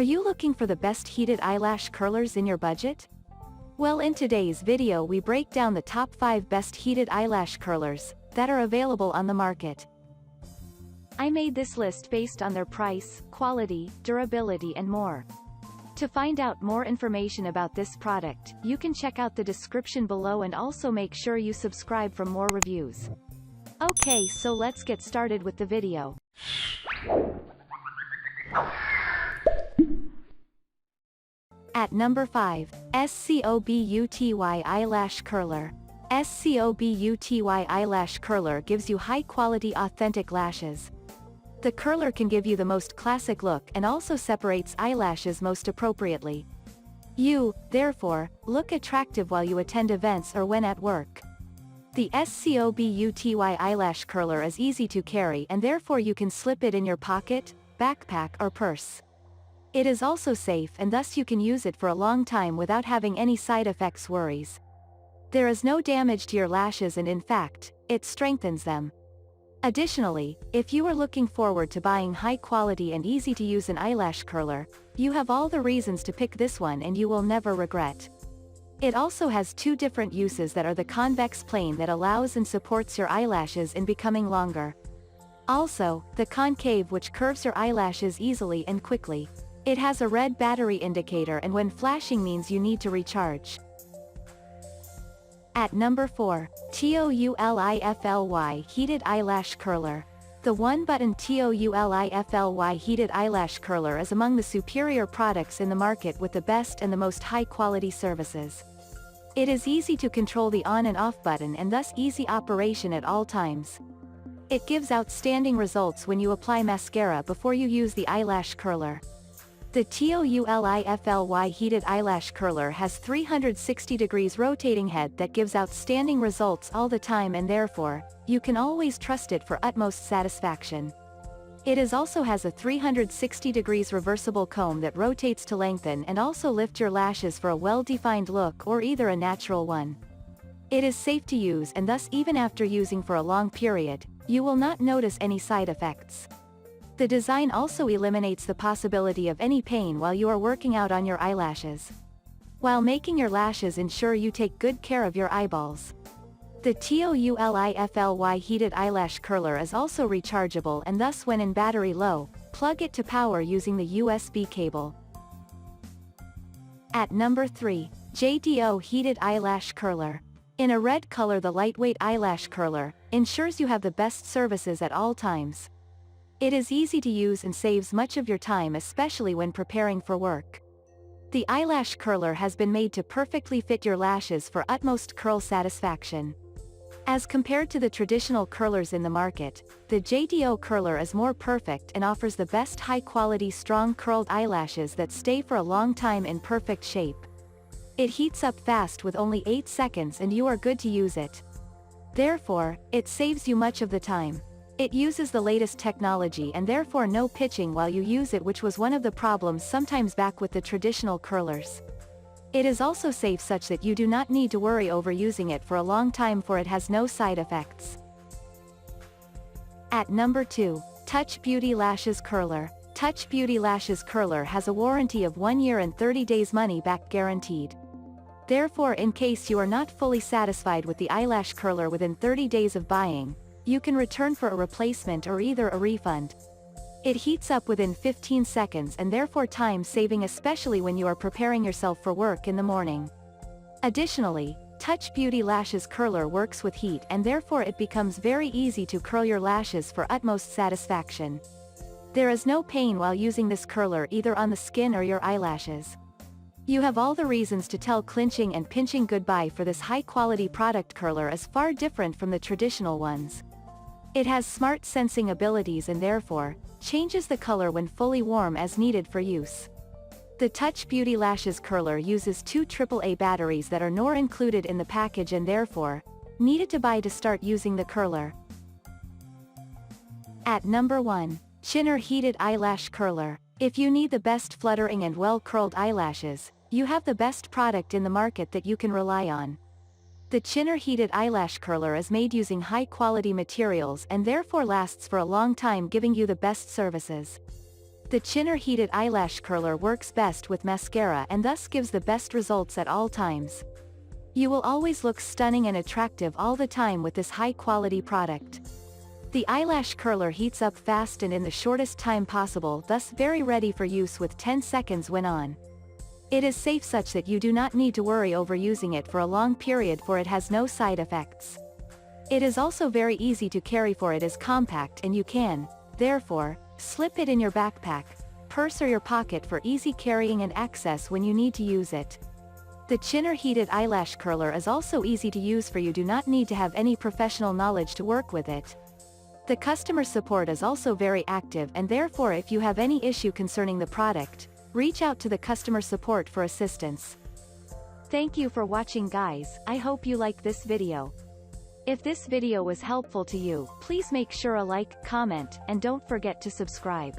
Are you looking for the best heated eyelash curlers in your budget? Well, in today's video we break down the top 5 best heated eyelash curlers that are available on the market. I made this list based on their price, quality, durability and more. To find out more information about this product, you can check out the description below and also make sure you subscribe for more reviews. Okay, so let's get started with the video. At number 5, SCOBUTY Eyelash Curler. SCOBUTY Eyelash Curler gives you high-quality authentic lashes. The curler can give you the most classic look and also separates eyelashes most appropriately. You, therefore, look attractive while you attend events or when at work. The SCOBUTY Eyelash Curler is easy to carry and therefore you can slip it in your pocket, backpack or purse. It is also safe and thus you can use it for a long time without having any side effects worries. There is no damage to your lashes and in fact, it strengthens them. Additionally, if you are looking forward to buying high quality and easy to use an eyelash curler, you have all the reasons to pick this one and you will never regret. It also has 2 different uses that are the convex plane that allows and supports your eyelashes in becoming longer. Also, the concave which curves your eyelashes easily and quickly. It has a red battery indicator and when flashing means you need to recharge. At number 4, TOULIFLY Heated Eyelash Curler. The one-button TOULIFLY Heated Eyelash Curler is among the superior products in the market with the best and the most high-quality services. It is easy to control the on and off button and thus easy operation at all times. It gives outstanding results when you apply mascara before you use the eyelash curler. The TOULIFLY Heated Eyelash Curler has 360 degrees rotating head that gives outstanding results all the time and therefore, you can always trust it for utmost satisfaction. It also has a 360 degrees reversible comb that rotates to lengthen and also lift your lashes for a well-defined look or either a natural one. It is safe to use and thus even after using for a long period, you will not notice any side effects. The design also eliminates the possibility of any pain while you are working out on your eyelashes. While making your lashes ensure you take good care of your eyeballs. The TOULIFLY Heated Eyelash Curler is also rechargeable and thus when in battery low, plug it to power using the USB cable. At number 3, JDO Heated Eyelash Curler. In a red color, the lightweight eyelash curler ensures you have the best services at all times. It is easy to use and saves much of your time especially when preparing for work. The eyelash curler has been made to perfectly fit your lashes for utmost curl satisfaction. As compared to the traditional curlers in the market, the JDO curler is more perfect and offers the best high-quality strong curled eyelashes that stay for a long time in perfect shape. It heats up fast with only 8 seconds and you are good to use it. Therefore, it saves you much of the time. It uses the latest technology and therefore no pitching while you use it, which was one of the problems sometimes back with the traditional curlers. It is also safe such that you do not need to worry over using it for a long time for it has no side effects. At number 2, TOUCHBeauty Lashes Curler. TOUCHBeauty Lashes Curler has a warranty of 1 year and 30 days money back guaranteed. Therefore, in case you are not fully satisfied with the eyelash curler within 30 days of buying, you can return for a replacement or either a refund. It heats up within 15 seconds and therefore time saving especially when you are preparing yourself for work in the morning. Additionally, TOUCHBeauty Lashes Curler works with heat and therefore it becomes very easy to curl your lashes for utmost satisfaction. There is no pain while using this curler either on the skin or your eyelashes. You have all the reasons to tell clinching and pinching goodbye for this high-quality product. Curler is far different from the traditional ones. It has smart sensing abilities and therefore, changes the color when fully warm as needed for use. The TOUCHBeauty Lashes Curler uses 2 AAA batteries that are not included in the package and therefore, needed to buy to start using the curler. At number 1, Qinner Heated Eyelash Curler. If you need the best fluttering and well-curled eyelashes, you have the best product in the market that you can rely on. The Qinner Heated Eyelash Curler is made using high-quality materials and therefore lasts for a long time, giving you the best services. The Qinner heated eyelash curler works best with mascara and thus gives the best results at all times. You will always look stunning and attractive all the time with this high-quality product. The eyelash curler heats up fast and in the shortest time possible, thus very ready for use with 10 seconds when on. It is safe such that you do not need to worry over using it for a long period, for it has no side effects. It is also very easy to carry, for it is compact and you can, therefore, slip it in your backpack, purse or your pocket for easy carrying and access when you need to use it. The Qinner heated eyelash curler is also easy to use, for you do not need to have any professional knowledge to work with it. The customer support is also very active, and therefore if you have any issue concerning the product, reach out to the customer support for assistance. Thank you for watching, guys. I hope you like this video. If this video was helpful to you, please make sure a like, comment, and don't forget to subscribe.